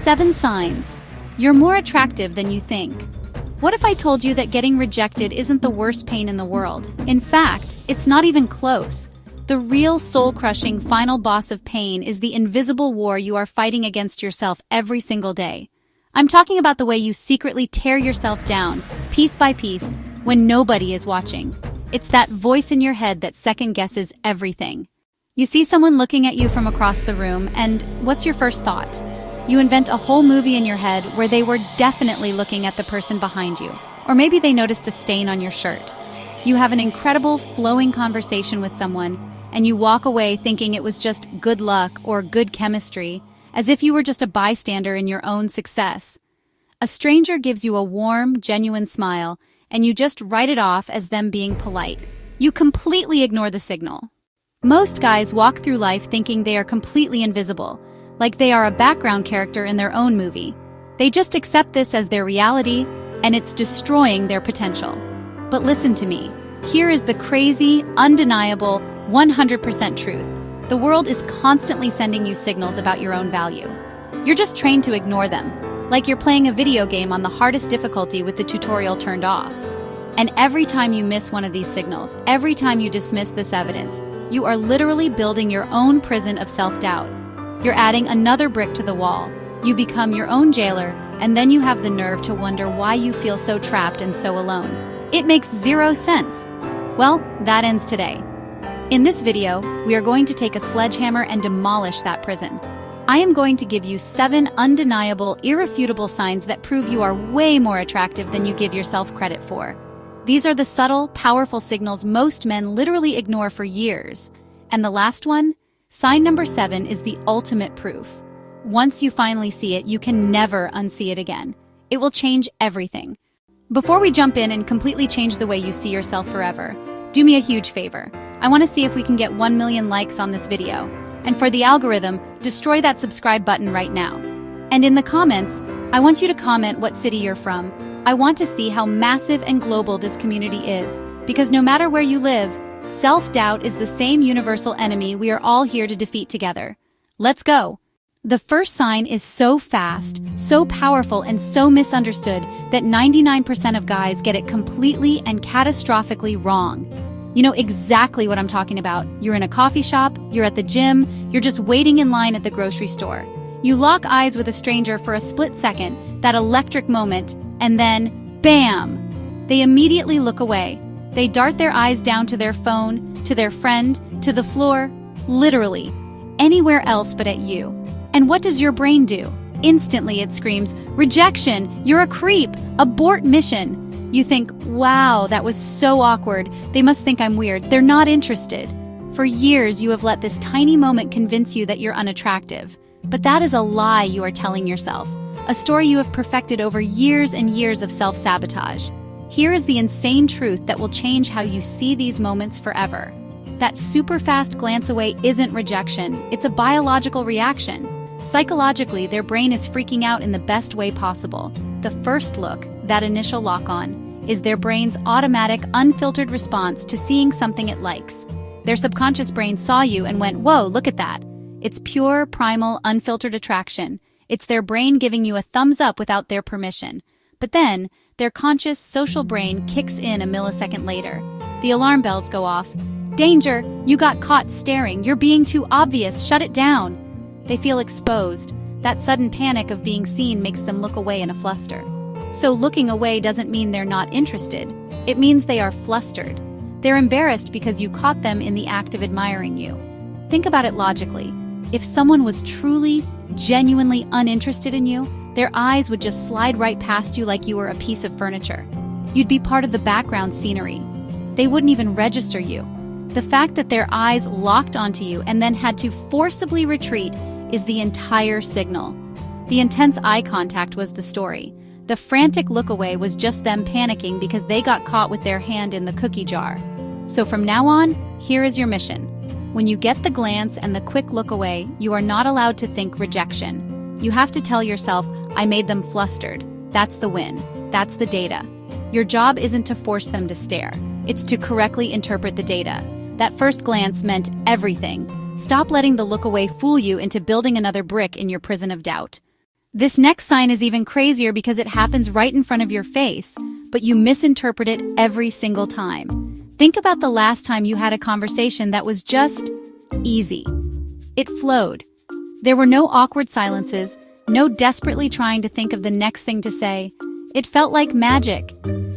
7 signs you're more attractive than you think. What if I told you that getting rejected isn't the worst pain in the world? In fact, it's not even close. The real soul-crushing final boss of pain is the invisible war you are fighting against yourself every single day. I'm talking about the way you secretly tear yourself down, piece by piece, when nobody is watching. It's that voice in your head that second-guesses everything. You see someone looking at you from across the room, and what's your first thought? You invent a whole movie in your head where they were definitely looking at the person behind you. Or maybe they noticed a stain on your shirt. You have an incredible, flowing conversation with someone, and you walk away thinking it was just good luck or good chemistry, as if you were just a bystander in your own success. A stranger gives you a warm, genuine smile, and you just write it off as them being polite. You completely ignore the signal. Most guys walk through life thinking they are completely invisible, like they are a background character in their own movie. They just accept this as their reality, and it's destroying their potential. But listen to me. Here is the crazy, undeniable, 100% truth. The world is constantly sending you signals about your own value. You're just trained to ignore them, like you're playing a video game on the hardest difficulty with the tutorial turned off. And every time you miss one of these signals, every time you dismiss this evidence, you are literally building your own prison of self-doubt. You're adding another brick to the wall. You become your own jailer, and then you have the nerve to wonder why you feel so trapped and so alone. It makes zero sense. Well, that ends today. In this video, we are going to take a sledgehammer and demolish that prison. I am going to give you 7 undeniable, irrefutable signs that prove you are way more attractive than you give yourself credit for. These are the subtle, powerful signals most men literally ignore for years. And the last one? Sign number 7 is the ultimate proof. Once you finally see it, you can never unsee it again. It will change everything. Before we jump in and completely change the way you see yourself forever, do me a huge favor. I want to see if we can get 1 million likes on this video. And for the algorithm, destroy that subscribe button right now. And in the comments, I want you to comment what city you're from. I want to see how massive and global this community is, because no matter where you live, self-doubt is the same universal enemy we are all here to defeat together. Let's go! The first sign is so fast, so powerful, and so misunderstood that 99% of guys get it completely and catastrophically wrong. You know exactly what I'm talking about. You're in a coffee shop, you're at the gym, you're just waiting in line at the grocery store. You lock eyes with a stranger for a split second, that electric moment, and then, bam! They immediately look away. They dart their eyes down to their phone, to their friend, to the floor, literally, anywhere else but at you. And what does your brain do? Instantly it screams, rejection, you're a creep, abort mission. You think, wow, that was so awkward. They must think I'm weird. They're not interested. For years, you have let this tiny moment convince you that you're unattractive. But that is a lie you are telling yourself, a story you have perfected over years and years of self-sabotage. Here is the insane truth that will change how you see these moments forever. That super fast glance away isn't rejection, it's a biological reaction. Psychologically, their brain is freaking out in the best way possible. The first look, that initial lock-on, is their brain's automatic, unfiltered response to seeing something it likes. Their subconscious brain saw you and went, whoa, look at that. It's pure, primal, unfiltered attraction. It's their brain giving you a thumbs up without their permission. But then, their conscious, social brain kicks in a millisecond later. The alarm bells go off. Danger! You got caught staring. You're being too obvious. Shut it down. They feel exposed. That sudden panic of being seen makes them look away in a fluster. So looking away doesn't mean they're not interested. It means they are flustered. They're embarrassed because you caught them in the act of admiring you. Think about it logically. If someone was truly, genuinely uninterested in you, their eyes would just slide right past you like you were a piece of furniture. You'd be part of the background scenery. They wouldn't even register you. The fact that their eyes locked onto you and then had to forcibly retreat is the entire signal. The intense eye contact was the story. The frantic look away was just them panicking because they got caught with their hand in the cookie jar. So from now on, here is your mission. When you get the glance and the quick look away, you are not allowed to think rejection. You have to tell yourself, I made them flustered. That's the win. That's the data. Your job isn't to force them to stare. It's to correctly interpret the data. That first glance meant everything. Stop letting the look away fool you into building another brick in your prison of doubt. This next sign is even crazier because it happens right in front of your face, but you misinterpret it every single time. Think about the last time you had a conversation that was just easy. It flowed. There were no awkward silences, no desperately trying to think of the next thing to say. It felt like magic.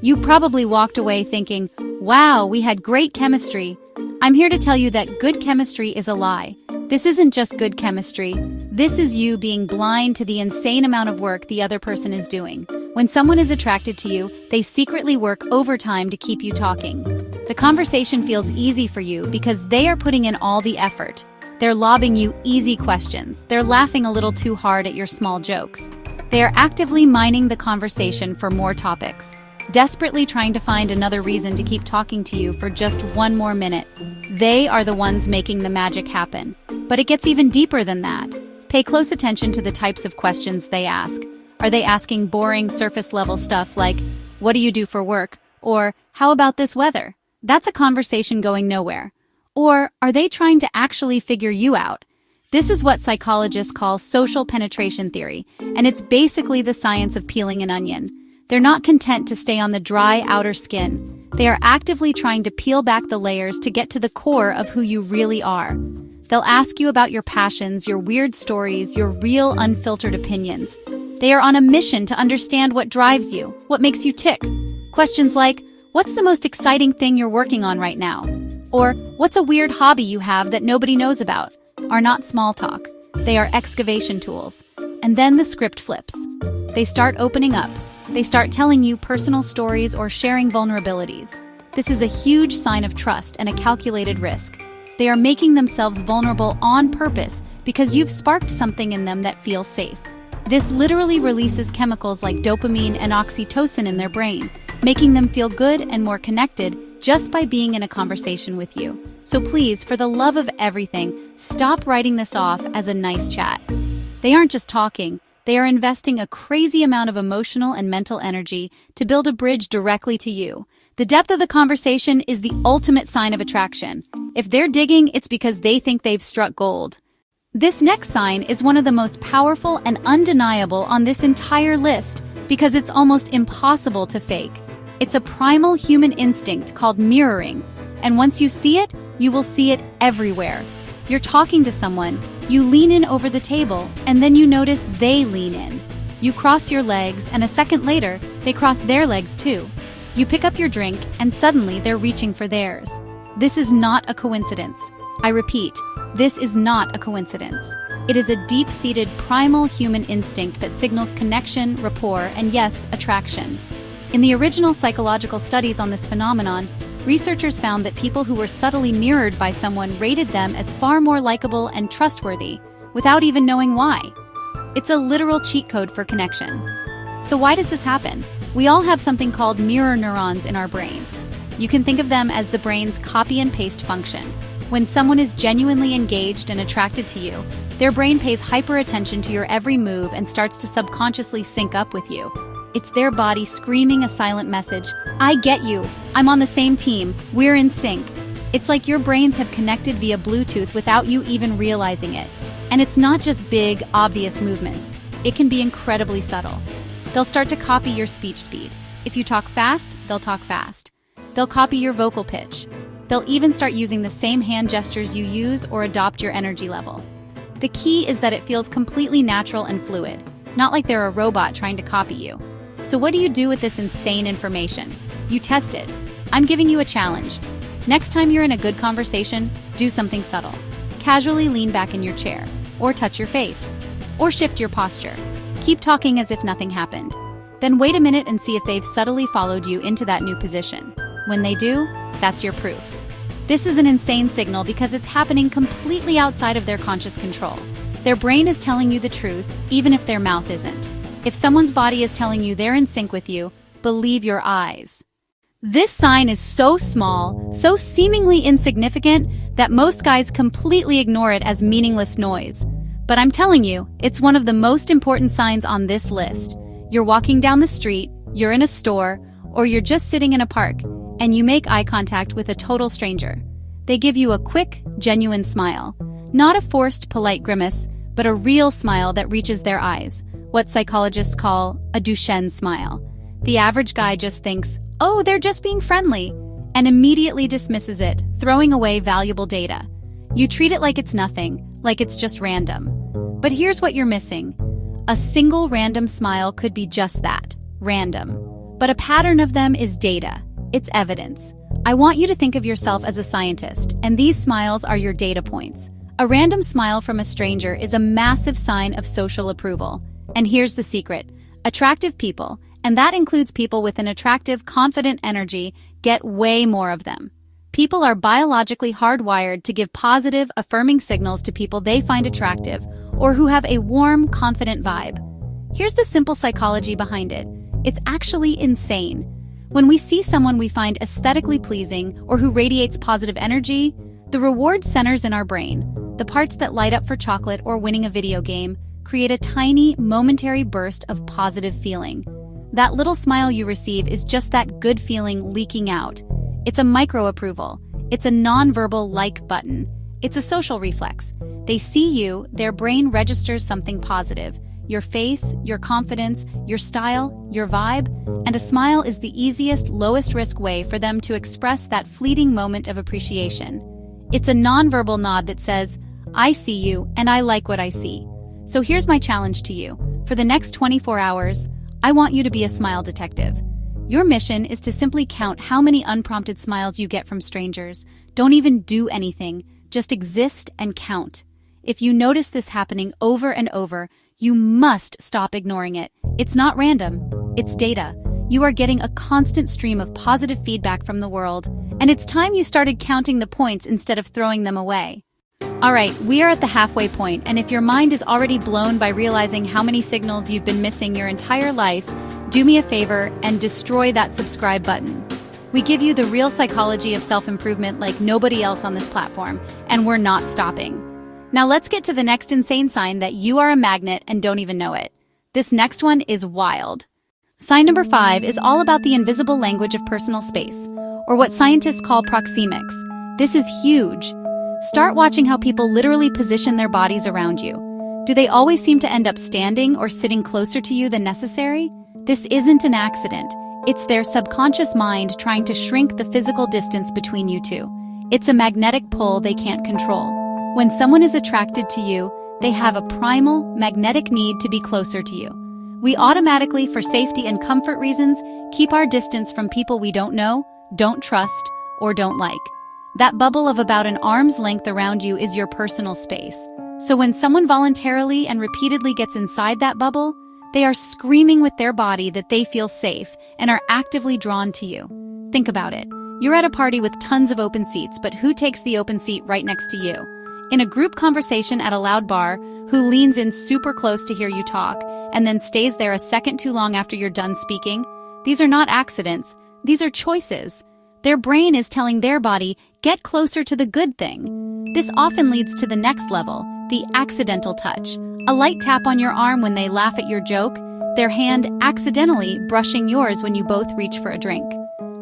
You probably walked away thinking, wow, we had great chemistry. I'm here to tell you that good chemistry is a lie. This isn't just good chemistry. This is you being blind to the insane amount of work the other person is doing. When someone is attracted to you, they secretly work overtime to keep you talking. The conversation feels easy for you because they are putting in all the effort. They're lobbing you easy questions. They're laughing a little too hard at your small jokes. They are actively mining the conversation for more topics, desperately trying to find another reason to keep talking to you for just one more minute. They are the ones making the magic happen. But it gets even deeper than that. Pay close attention to the types of questions they ask. Are they asking boring, surface-level stuff like, what do you do for work? Or, how about this weather? That's a conversation going nowhere. Or, are they trying to actually figure you out? This is what psychologists call social penetration theory, and it's basically the science of peeling an onion. They're not content to stay on the dry outer skin. They are actively trying to peel back the layers to get to the core of who you really are. They'll ask you about your passions, your weird stories, your real unfiltered opinions. They are on a mission to understand what drives you, what makes you tick. Questions like, what's the most exciting thing you're working on right now? Or, what's a weird hobby you have that nobody knows about? Are not small talk. They are excavation tools. And then the script flips. They start opening up. They start telling you personal stories or sharing vulnerabilities. This is a huge sign of trust and a calculated risk. They are making themselves vulnerable on purpose because you've sparked something in them that feels safe. This literally releases chemicals like dopamine and oxytocin in their brain, making them feel good and more connected just by being in a conversation with you. So please, for the love of everything, stop writing this off as a nice chat. They aren't just talking. They are investing a crazy amount of emotional and mental energy to build a bridge directly to you. The depth of the conversation is the ultimate sign of attraction. If they're digging, it's because they think they've struck gold. This next sign is one of the most powerful and undeniable on this entire list because it's almost impossible to fake. It's a primal human instinct called mirroring, and once you see it, you will see it everywhere. You're talking to someone, you lean in over the table, and then you notice they lean in. You cross your legs, and a second later, they cross their legs too. You pick up your drink, and suddenly they're reaching for theirs. This is not a coincidence. I repeat, this is not a coincidence. It is a deep-seated primal human instinct that signals connection, rapport, and yes, attraction. In the original psychological studies on this phenomenon, researchers found that people who were subtly mirrored by someone rated them as far more likable and trustworthy, without even knowing why. It's a literal cheat code for connection. So why does this happen? We all have something called mirror neurons in our brain. You can think of them as the brain's copy and paste function. When someone is genuinely engaged and attracted to you, their brain pays hyper attention to your every move and starts to subconsciously sync up with you. It's their body screaming a silent message. I get you. I'm on the same team. We're in sync. It's like your brains have connected via Bluetooth without you even realizing it. And it's not just big, obvious movements. It can be incredibly subtle. They'll start to copy your speech speed. If you talk fast, they'll talk fast. They'll copy your vocal pitch. They'll even start using the same hand gestures you use or adopt your energy level. The key is that it feels completely natural and fluid, not like they're a robot trying to copy you. So what do you do with this insane information? You test it. I'm giving you a challenge. Next time you're in a good conversation, do something subtle. Casually lean back in your chair, or touch your face, or shift your posture. Keep talking as if nothing happened. Then wait a minute and see if they've subtly followed you into that new position. When they do, that's your proof. This is an insane signal because it's happening completely outside of their conscious control. Their brain is telling you the truth, even if their mouth isn't. If someone's body is telling you they're in sync with you, believe your eyes. This sign is so small, so seemingly insignificant, that most guys completely ignore it as meaningless noise. But I'm telling you, it's one of the most important signs on this list. You're walking down the street, you're in a store, or you're just sitting in a park, and you make eye contact with a total stranger. They give you a quick, genuine smile. Not a forced, polite grimace, but a real smile that reaches their eyes. what psychologists call a Duchenne smile. The average guy just thinks, "Oh, they're just being friendly," and immediately dismisses it, throwing away valuable data. You treat it like it's nothing, like it's just random. But here's what you're missing. A single random smile could be just that, random. But a pattern of them is data. It's evidence. I want you to think of yourself as a scientist, and these smiles are your data points. A random smile from a stranger is a massive sign of social approval. And here's the secret. Attractive people, and that includes people with an attractive, confident energy, get way more of them. People are biologically hardwired to give positive, affirming signals to people they find attractive or who have a warm, confident vibe. Here's the simple psychology behind it. It's actually insane. When we see someone we find aesthetically pleasing or who radiates positive energy, the reward centers in our brain, the parts that light up for chocolate or winning a video game, create a tiny, momentary burst of positive feeling. That little smile you receive is just that good feeling leaking out. It's a micro-approval. It's a nonverbal like button. It's a social reflex. They see you, their brain registers something positive. Your face, your confidence, your style, your vibe, and a smile is the easiest, lowest-risk way for them to express that fleeting moment of appreciation. It's a nonverbal nod that says, "I see you, and I like what I see." So here's my challenge to you. For the next 24 hours, I want you to be a smile detective. Your mission is to simply count how many unprompted smiles you get from strangers. Don't even do anything, just exist and count. If you notice this happening over and over, you must stop ignoring it. It's not random, it's data. You are getting a constant stream of positive feedback from the world, and it's time you started counting the points instead of throwing them away. All right, we are at the halfway point, and if your mind is already blown by realizing how many signals you've been missing your entire life, do me a favor and destroy that subscribe button. We give you the real psychology of self-improvement like nobody else on this platform, and we're not stopping. Now let's get to the next insane sign that you are a magnet and don't even know it. This next one is wild. Sign number 5 is all about the invisible language of personal space, or what scientists call proxemics. This is huge. Start watching how people literally position their bodies around you. Do they always seem to end up standing or sitting closer to you than necessary? This isn't an accident. It's their subconscious mind trying to shrink the physical distance between you two. It's a magnetic pull they can't control. When someone is attracted to you, they have a primal, magnetic need to be closer to you. We automatically, for safety and comfort reasons, keep our distance from people we don't know, don't trust, or don't like. That bubble of about an arm's length around you is your personal space. So when someone voluntarily and repeatedly gets inside that bubble, they are screaming with their body that they feel safe and are actively drawn to you. Think about it. You're at a party with tons of open seats, but who takes the open seat right next to you? In a group conversation at a loud bar, who leans in super close to hear you talk and then stays there a second too long after you're done speaking? These are not accidents. These are choices. Their brain is telling their body, get closer to the good thing. This often leads to the next level, the accidental touch. A light tap on your arm when they laugh at your joke, their hand accidentally brushing yours when you both reach for a drink.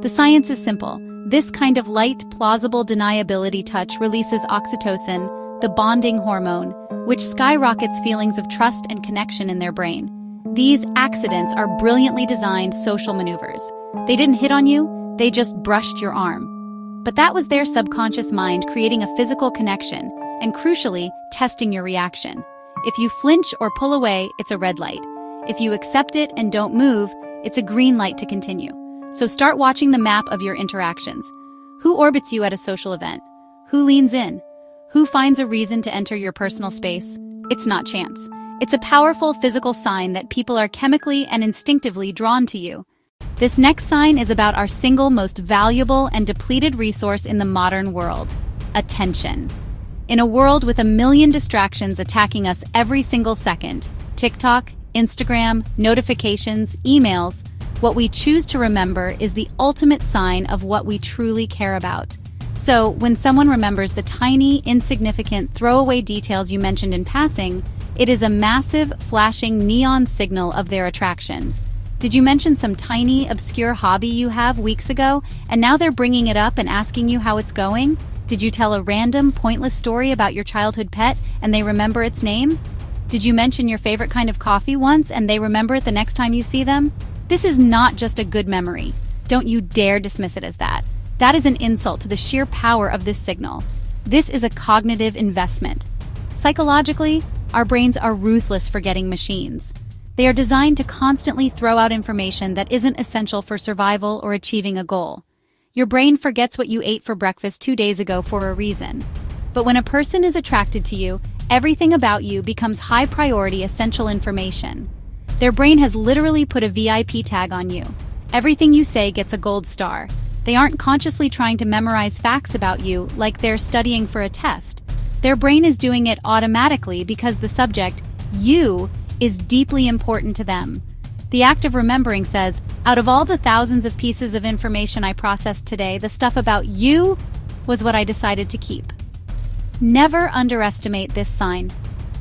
The science is simple. This kind of light, plausible deniability touch releases oxytocin, the bonding hormone, which skyrockets feelings of trust and connection in their brain. These accidents are brilliantly designed social maneuvers. They didn't hit on you, they just brushed your arm. But that was their subconscious mind creating a physical connection and, crucially, testing your reaction. If you flinch or pull away, it's a red light. If you accept it and don't move, it's a green light to continue. So start watching the map of your interactions. Who orbits you at a social event? Who leans in? Who finds a reason to enter your personal space? It's not chance. It's a powerful physical sign that people are chemically and instinctively drawn to you. This next sign is about our single most valuable and depleted resource in the modern world: attention. In a world with a million distractions attacking us every single second, TikTok, Instagram, notifications, emails, what we choose to remember is the ultimate sign of what we truly care about. So, when someone remembers the tiny, insignificant, throwaway details you mentioned in passing, it is a massive, flashing neon signal of their attraction. Did you mention some tiny, obscure hobby you have weeks ago, and now they're bringing it up and asking you how it's going? Did you tell a random, pointless story about your childhood pet, and they remember its name? Did you mention your favorite kind of coffee once and they remember it the next time you see them? This is not just a good memory. Don't you dare dismiss it as that. That is an insult to the sheer power of this signal. This is a cognitive investment. Psychologically, our brains are ruthless forgetting machines. They are designed to constantly throw out information that isn't essential for survival or achieving a goal. Your brain forgets what you ate for breakfast 2 days ago for a reason. But when a person is attracted to you, everything about you becomes high-priority essential information. Their brain has literally put a VIP tag on you. Everything you say gets a gold star. They aren't consciously trying to memorize facts about you like they're studying for a test. Their brain is doing it automatically because the subject, you, is deeply important to them. The act of remembering says, out of all the thousands of pieces of information I processed today, the stuff about you was what I decided to keep. Never underestimate this sign.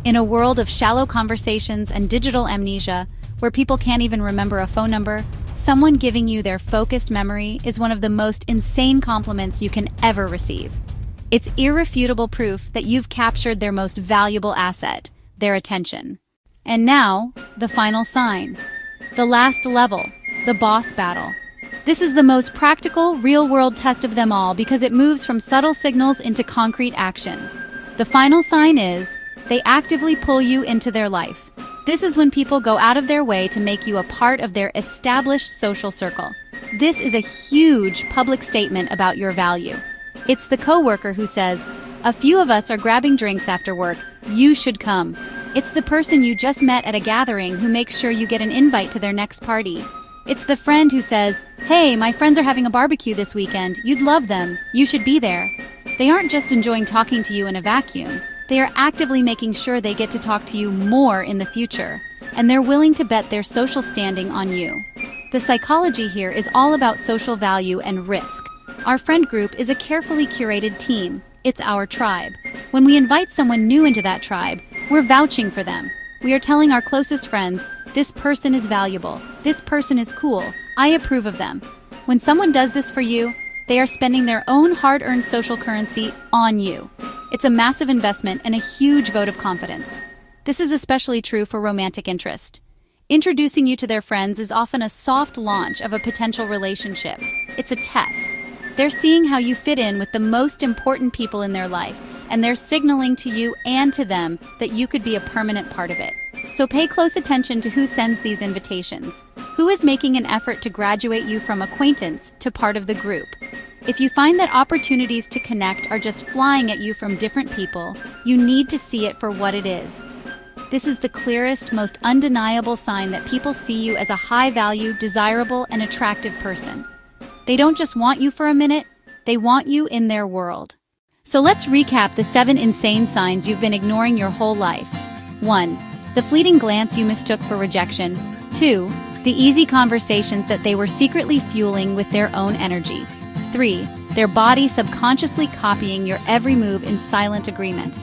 In a world of shallow conversations and digital amnesia, where people can't even remember a phone number, someone giving you their focused memory is one of the most insane compliments you can ever receive. It's irrefutable proof that you've captured their most valuable asset, their attention. And now, the final sign. The last level, the boss battle. This is the most practical, real-world test of them all because it moves from subtle signals into concrete action. The final sign is, they actively pull you into their life. This is when people go out of their way to make you a part of their established social circle. This is a huge public statement about your value. It's the coworker who says, "A few of us are grabbing drinks after work. You should come." It's the person you just met at a gathering who makes sure you get an invite to their next party. It's the friend who says, "Hey, my friends are having a barbecue this weekend. You'd love them. You should be there." They aren't just enjoying talking to you in a vacuum. They are actively making sure they get to talk to you more in the future, and they're willing to bet their social standing on you. The psychology here is all about social value and risk. Our friend group is a carefully curated team. It's our tribe. When we invite someone new into that tribe, we're vouching for them. We are telling our closest friends, this person is valuable, this person is cool, I approve of them. When someone does this for you, they are spending their own hard-earned social currency on you. It's a massive investment and a huge vote of confidence. This is especially true for romantic interest. Introducing you to their friends is often a soft launch of a potential relationship. It's a test. They're seeing how you fit in with the most important people in their life, and they're signaling to you and to them that you could be a permanent part of it. So pay close attention to who sends these invitations. Who is making an effort to graduate you from acquaintance to part of the group? If you find that opportunities to connect are just flying at you from different people, you need to see it for what it is. This is the clearest, most undeniable sign that people see you as a high-value, desirable, and attractive person. They don't just want you for a minute, they want you in their world. So let's recap the 7 insane signs you've been ignoring your whole life. 1. The fleeting glance you mistook for rejection. 2. The easy conversations that they were secretly fueling with their own energy. 3. Their body subconsciously copying your every move in silent agreement.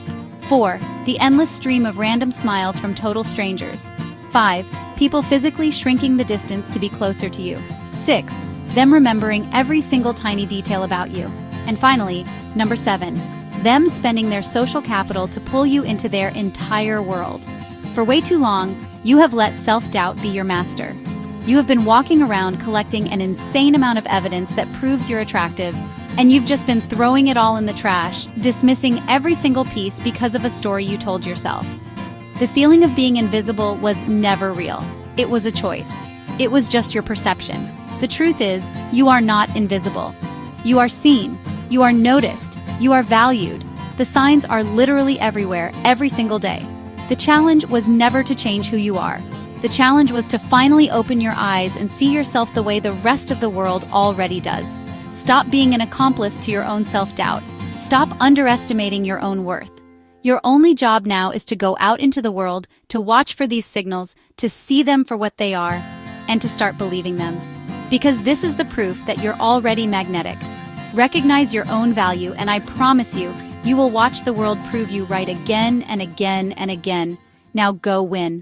4. The endless stream of random smiles from total strangers. 5. People physically shrinking the distance to be closer to you. 6. Them remembering every single tiny detail about you. And finally, number 7. Them spending their social capital to pull you into their entire world. For way too long, you have let self-doubt be your master. You have been walking around collecting an insane amount of evidence that proves you're attractive, and you've just been throwing it all in the trash, dismissing every single piece because of a story you told yourself. The feeling of being invisible was never real. It was a choice. It was just your perception. The truth is, you are not invisible. You are seen. You are noticed. You are valued. The signs are literally everywhere, every single day. The challenge was never to change who you are. The challenge was to finally open your eyes and see yourself the way the rest of the world already does. Stop being an accomplice to your own self-doubt. Stop underestimating your own worth. Your only job now is to go out into the world, to watch for these signals, to see them for what they are, and to start believing them. Because this is the proof that you're already magnetic. Recognize your own value, and I promise you, you will watch the world prove you right again and again and again. Now go win.